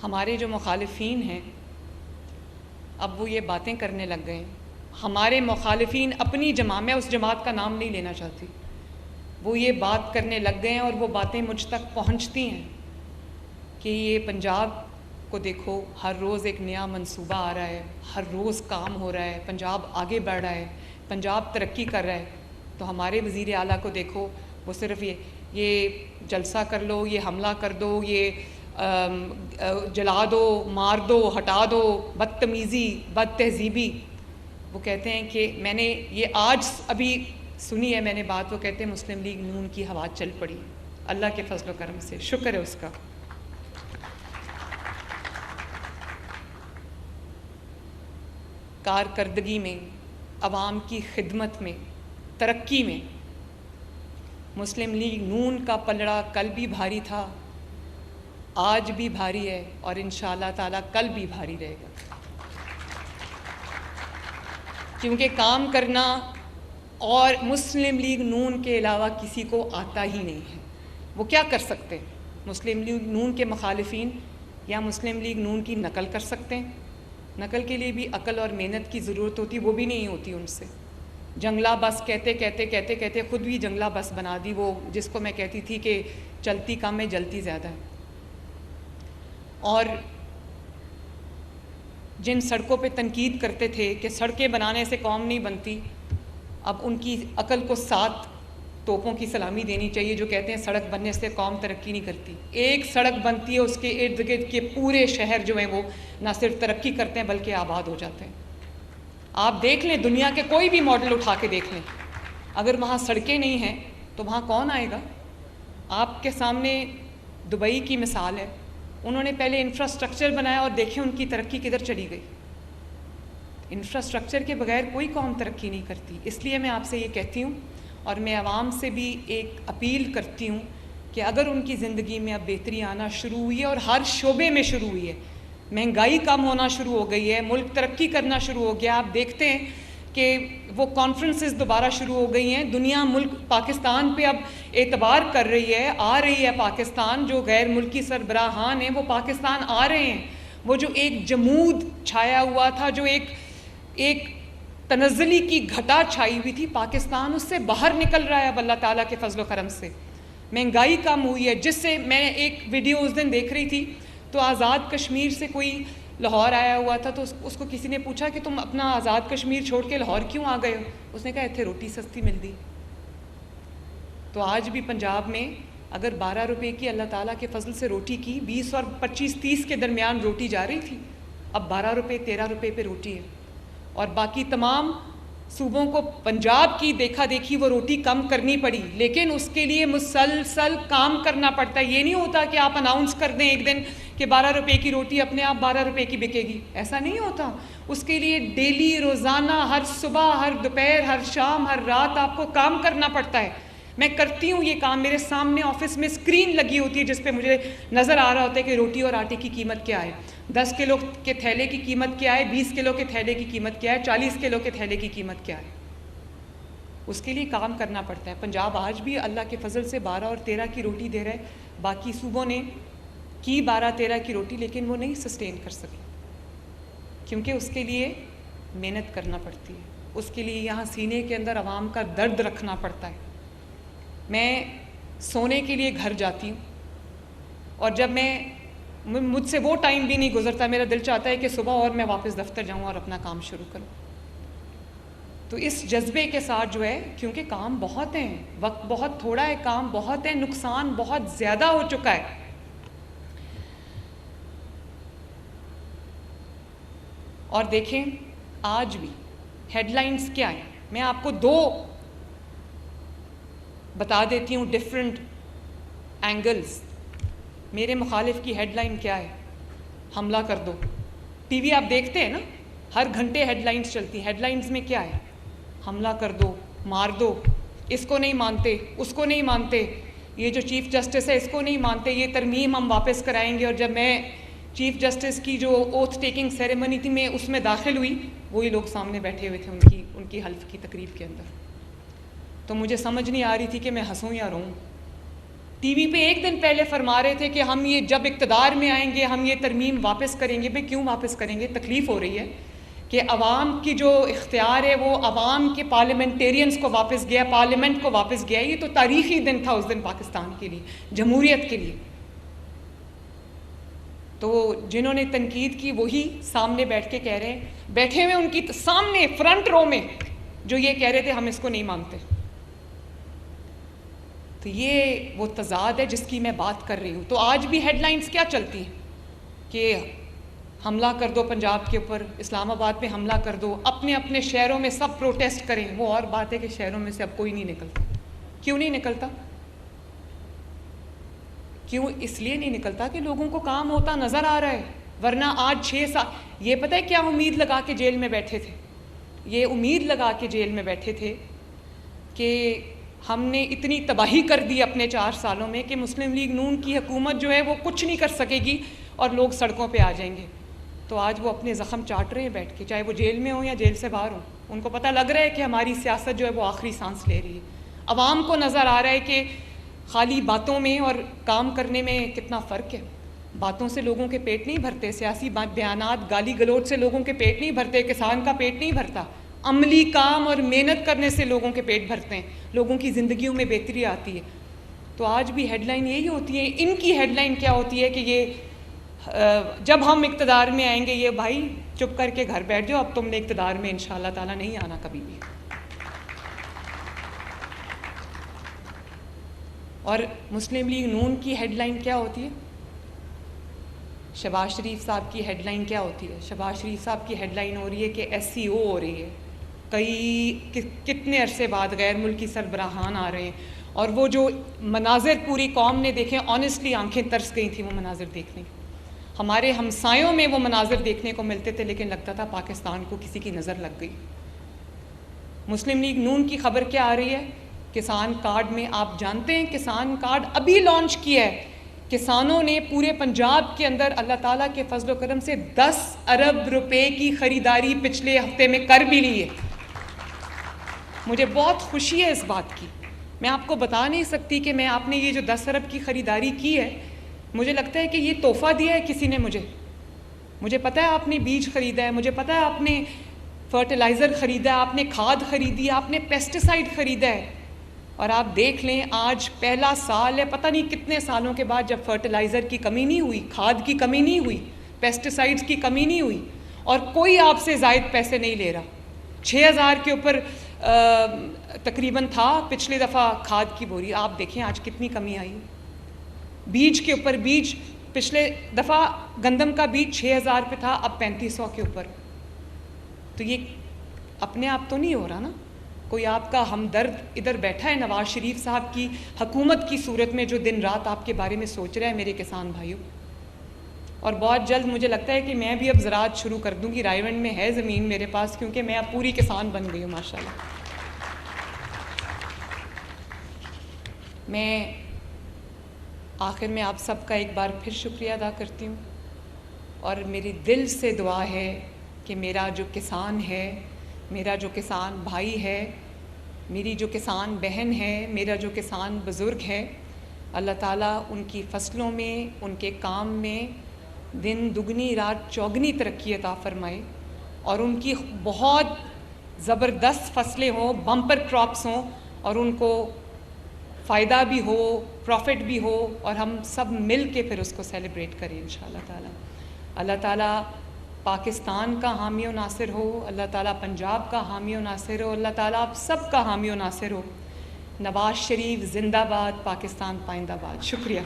ہمارے جو مخالفین ہیں اب وہ یہ باتیں کرنے لگ گئے ہیں. ہمارے مخالفین اپنی جماعت، میں اس جماعت کا نام نہیں لینا چاہتی، وہ یہ بات کرنے لگ گئے ہیں اور وہ باتیں مجھ تک پہنچتی ہیں کہ یہ پنجاب کو دیکھو، ہر روز ایک نیا منصوبہ آ رہا ہے، ہر روز کام ہو رہا ہے، پنجاب آگے بڑھ رہا ہے، پنجاب ترقی کر رہا ہے. تو ہمارے وزیر اعلیٰ کو دیکھو، وہ صرف یہ جلسہ کر لو، یہ حملہ کر دو، یہ جلا دو، مار دو، ہٹا دو، بدتمیزی، بد تہذیبی. وہ کہتے ہیں کہ میں نے یہ آج ابھی سنی ہے میں نے بات، وہ کہتے ہیں مسلم لیگ نون کی ہوا چل پڑی. اللہ کے فضل و کرم سے شکر ہے اس کا. کارکردگی میں، عوام کی خدمت میں، ترقی میں مسلم لیگ نون کا پلڑا کل بھی بھاری تھا، آج بھی بھاری ہے، اور انشاءاللہ تعالیٰ کل بھی بھاری رہے گا. کیونکہ کام کرنا اور مسلم لیگ نون کے علاوہ کسی کو آتا ہی نہیں ہے. وہ کیا کر سکتے ہیں؟ مسلم لیگ نون کے مخالفین یا مسلم لیگ نون کی نقل کر سکتے ہیں. نقل کے لیے بھی عقل اور محنت کی ضرورت ہوتی، وہ بھی نہیں ہوتی ان سے. جنگلہ بس کہتے خود بھی جنگلہ بس بنا دی، وہ جس کو میں کہتی تھی کہ چلتی کم ہے جلتی زیادہ ہے. اور جن سڑکوں پہ تنقید کرتے تھے کہ سڑکیں بنانے سے قوم نہیں بنتی، اب ان کی عقل کو 7 توپوں کی سلامی دینی چاہیے جو کہتے ہیں سڑک بننے سے قوم ترقی نہیں کرتی. ایک سڑک بنتی ہے، اس کے ارد گرد کے پورے شہر جو ہیں وہ نہ صرف ترقی کرتے ہیں بلکہ آباد ہو جاتے ہیں. آپ دیکھ لیں، دنیا کے کوئی بھی ماڈل اٹھا کے دیکھ لیں، اگر وہاں سڑکیں نہیں ہیں تو وہاں کون آئے گا؟ آپ کے سامنے دبئی کی مثال ہے. انہوں نے پہلے انفراسٹرکچر بنایا اور دیکھیں ان کی ترقی کدھر چلی گئی. انفراسٹرکچر کے بغیر کوئی قوم ترقی نہیں کرتی. اس لیے میں آپ سے یہ کہتی ہوں اور میں عوام سے بھی ایک اپیل کرتی ہوں کہ اگر ان کی زندگی میں اب بہتری آنا شروع ہوئی ہے اور ہر شعبے میں شروع ہوئی ہے، مہنگائی کم ہونا شروع ہو گئی ہے، ملک ترقی کرنا شروع ہو گیا. آپ دیکھتے ہیں کہ وہ کانفرنسز دوبارہ شروع ہو گئی ہیں، دنیا ملک پاکستان پہ اب اعتبار کر رہی ہے، آ رہی ہے پاکستان. جو غیر ملکی سربراہان ہیں وہ پاکستان آ رہے ہیں. وہ جو ایک جمود چھایا ہوا تھا، جو ایک تنزلی کی گھٹا چھائی ہوئی تھی، پاکستان اس سے باہر نکل رہا ہے اب اللہ تعالیٰ کے فضل و کرم سے. مہنگائی کم ہوئی ہے، جس سے میں ایک ویڈیو اس دن دیکھ رہی تھی تو آزاد کشمیر سے کوئی لاہور آیا ہوا تھا، تو اس کو کسی نے پوچھا کہ تم اپنا آزاد کشمیر چھوڑ کے لاہور کیوں آ گئے ہو؟ اس نے کہا اتنے روٹی سستی ملتی. تو آج بھی پنجاب میں اگر 12 روپے کی اللہ تعالیٰ کے فضل سے روٹی کی 20 اور 25-30 کے درمیان روٹی جا رہی تھی، اب 12 روپے 13 روپے پہ روٹی ہے. اور باقی تمام صوبوں کو پنجاب کی دیکھا دیکھی وہ روٹی کم کرنی پڑی، لیکن اس کے لیے مسلسل کام کرنا پڑتا ہے. یہ نہیں ہوتا کہ آپ اناؤنس کر دیں ایک دن کہ 12 روپے کی روٹی اپنے آپ 12 روپے کی بکے گی، ایسا نہیں ہوتا. اس کے لیے ڈیلی، روزانہ، ہر صبح، ہر دوپہر، ہر شام، ہر رات آپ کو کام کرنا پڑتا ہے. میں کرتی ہوں یہ کام، میرے سامنے آفس میں اسکرین لگی ہوتی ہے جس پہ مجھے نظر آ رہا ہوتا ہے کہ روٹی اور آٹے کی قیمت کیا ہے، 10 کلو کے تھیلے کی قیمت کیا ہے، 20 کلو کے تھیلے کی قیمت کیا ہے، 40 کلو کے تھیلے کی قیمت کیا ہے. اس کے لیے کام کرنا پڑتا ہے. پنجاب آج بھی اللہ کے فضل سے 12 اور 13 کی روٹی دے رہا ہے. باقی صوبوں نے کی 12-13 کی روٹی، لیکن وہ نہیں سسٹین کر سکے کیونکہ اس کے لیے محنت کرنا پڑتی ہے. اس کے لیے یہاں سینے کے اندر عوام کا درد رکھنا پڑتا ہے. میں سونے کے لیے گھر جاتی ہوں اور جب مجھ سے وہ ٹائم بھی نہیں گزرتا، میرا دل چاہتا ہے کہ صبح اور میں واپس دفتر جاؤں اور اپنا کام شروع کروں. تو اس جذبے کے ساتھ جو ہے، کیونکہ کام بہت ہیں، وقت بہت تھوڑا ہے، کام بہت ہے، نقصان بہت زیادہ ہو چکا ہے. اور دیکھیں آج بھی ہیڈ لائنز کیا ہیں، میں آپ کو 2 بتا دیتی ہوں ڈیفرنٹ اینگلز. میرے مخالف کی ہیڈ لائن کیا ہے؟ حملہ کر دو. ٹی وی آپ دیکھتے ہیں نا، ہر گھنٹے ہیڈ لائنز چلتی ہیں. ہیڈ لائنز میں کیا ہے؟ حملہ کر دو، مار دو، اس کو نہیں مانتے، اس کو نہیں مانتے، یہ جو چیف جسٹس ہے اس کو نہیں مانتے، یہ ترمیم ہم واپس کرائیں گے. اور جب میں چیف جسٹس کی جو اوتھ ٹیکنگ سیریمنی تھی میں اس میں داخل ہوئی، وہی لوگ سامنے بیٹھے ہوئے تھے ان کی حلف کی تقریب کے اندر. تو مجھے سمجھ نہیں آ رہی تھی کہ میں ہنسوں یا روں. ٹی وی پہ ایک دن پہلے فرما رہے تھے کہ ہم یہ جب اقتدار میں آئیں گے ہم یہ ترمیم واپس کریں گے. میں کیوں واپس کریں گے؟ تکلیف ہو رہی ہے کہ عوام کی جو اختیار ہے وہ عوام کے پارلیمنٹیرینز کو واپس گیا, پارلیمنٹ کو واپس گیا. یہ تو تاریخی دن تھا اس دن پاکستان کے لیے, جمہوریت کے لیے. تو جنہوں نے تنقید کی وہی سامنے بیٹھ کے کہہ رہے ہیں, بیٹھے ہوئے ان کی سامنے فرنٹ رو میں جو یہ کہہ رہے تھے ہم اس کو نہیں مانتے. تو یہ وہ تضاد ہے جس کی میں بات کر رہی ہوں. تو آج بھی ہیڈ لائنز کیا چلتی ہیں کہ حملہ کر دو پنجاب کے اوپر, اسلام آباد پہ حملہ کر دو, اپنے اپنے شہروں میں سب پروٹیسٹ کریں. وہ اور بات ہے کہ شہروں میں سے اب کوئی نہیں نکلتا. کیوں نہیں نکلتا؟ کیوں؟ اس لیے نہیں نکلتا کہ لوگوں کو کام ہوتا نظر آ رہا ہے. ورنہ آج 6 سال یہ پتہ ہے کیا امید لگا کے جیل میں بیٹھے تھے؟ یہ امید لگا کے جیل میں بیٹھے تھے کہ ہم نے اتنی تباہی کر دی اپنے 4 سالوں میں کہ مسلم لیگ نون کی حکومت جو ہے وہ کچھ نہیں کر سکے گی اور لوگ سڑکوں پہ آ جائیں گے. تو آج وہ اپنے زخم چاٹ رہے ہیں بیٹھ کے, چاہے وہ جیل میں ہوں یا جیل سے باہر ہوں. ان کو پتہ لگ رہا ہے کہ ہماری سیاست جو ہے وہ آخری سانس لے رہی ہے. عوام کو نظر آ رہا ہے کہ خالی باتوں میں اور کام کرنے میں کتنا فرق ہے. باتوں سے لوگوں کے پیٹ نہیں بھرتے, سیاسی بیانات گالی گلوچ سے لوگوں کے پیٹ نہیں بھرتے, کسان کا پیٹ نہیں بھرتا. عملی کام اور محنت کرنے سے لوگوں کے پیٹ بھرتے ہیں, لوگوں کی زندگیوں میں بہتری آتی ہے. تو آج بھی ہیڈ لائن یہی ہوتی ہے. ان کی ہیڈ لائن کیا ہوتی ہے کہ یہ جب ہم اقتدار میں آئیں گے, یہ بھائی چپ کر کے گھر بیٹھ جاؤ, اب تم نے اقتدار میں انشاءاللہ تعالیٰ نہیں آنا کبھی بھی. اور مسلم لیگ نون کی ہیڈ لائن کیا ہوتی ہے؟ شہباز شریف صاحب کی ہیڈ لائن کیا ہوتی ہے؟ شہباز شریف صاحب کی ہیڈ لائن ہو رہی ہے کہ SCO ہو رہی ہے. کتنے عرصے بعد غیر ملکی سربراہان آ رہے ہیں, اور وہ جو مناظر پوری قوم نے دیکھے, آنیسٹلی آنکھیں ترس گئی تھیں وہ مناظر دیکھنے. ہمارے ہمسایوں میں وہ مناظر دیکھنے کو ملتے تھے, لیکن لگتا تھا پاکستان کو کسی کی نظر لگ گئی. مسلم لیگ نون کی خبر کیا آ رہی ہے؟ کسان کارڈ میں, آپ جانتے ہیں کسان کارڈ ابھی لانچ کیا ہے. کسانوں نے پورے پنجاب کے اندر اللہ تعالیٰ کے فضل و کرم سے 10 ارب روپے کی خریداری پچھلے ہفتے میں کر بھی لی ہے. مجھے بہت خوشی ہے اس بات کی. میں آپ کو بتا نہیں سکتی کہ میں آپ نے یہ جو 10 ارب کی خریداری کی ہے, مجھے لگتا ہے کہ یہ تحفہ دیا ہے کسی نے مجھے پتہ ہے آپ نے بیج خریدا ہے, مجھے پتہ ہے آپ نے فرٹیلائزر خریدا ہے, آپ نے کھاد خریدی ہے, آپ نے پیسٹیسائڈ خریدا ہے. اور آپ دیکھ لیں آج پہلا سال ہے, پتہ نہیں کتنے سالوں کے بعد, جب فرٹیلائزر کی کمی نہیں ہوئی, کھاد کی کمی نہیں ہوئی, پیسٹیسائڈز کی کمی نہیں ہوئی, اور کوئی آپ سے زائد پیسے نہیں لے رہا. 6000 کے اوپر تقریباً تھا پچھلی دفعہ کھاد کی بوری. آپ دیکھیں آج کتنی کمی آئی. بیج کے اوپر, بیج پچھلے دفعہ گندم کا بیج 6000 پہ تھا, اب 3500 کے اوپر. تو یہ اپنے آپ تو نہیں ہو رہا نا. کوئی آپ کا ہمدرد ادھر بیٹھا ہے نواز شریف صاحب کی حکومت کی صورت میں, جو دن رات آپ کے بارے میں سوچ رہا ہے میرے کسان بھائیوں. اور بہت جلد مجھے لگتا ہے کہ میں بھی اب زراعت شروع کر دوں گی. رائے ونڈ میں ہے زمین میرے پاس, کیونکہ میں اب پوری کسان بن گئی ہوں ماشاءاللہ. میں آخر میں آپ سب کا ایک بار پھر شکریہ ادا کرتی ہوں, اور میری دل سے دعا ہے کہ میرا جو کسان ہے, میرا جو کسان بھائی ہے, میری جو کسان بہن ہے, میرا جو کسان بزرگ ہے, اللہ تعالیٰ ان کی فصلوں میں, ان کے کام میں دن دگنی رات چوگنی ترقی عطا فرمائے, اور ان کی بہت زبردست فصلیں ہوں, بمپر کراپس ہوں, اور ان کو فائدہ بھی ہو, پروفٹ بھی ہو, اور ہم سب مل کے پھر اس کو سیلیبریٹ کریں انشاءاللہ تعالیٰ. اللہ تعالیٰ پاکستان کا حامی و ناصر ہو, اللہ تعالیٰ پنجاب کا حامی و ناصر ہو, اللہ تعالیٰ آپ سب کا حامی و ناصر ہو. نواز شریف زندہ باد, پاکستان پائندہ باد. شکریہ.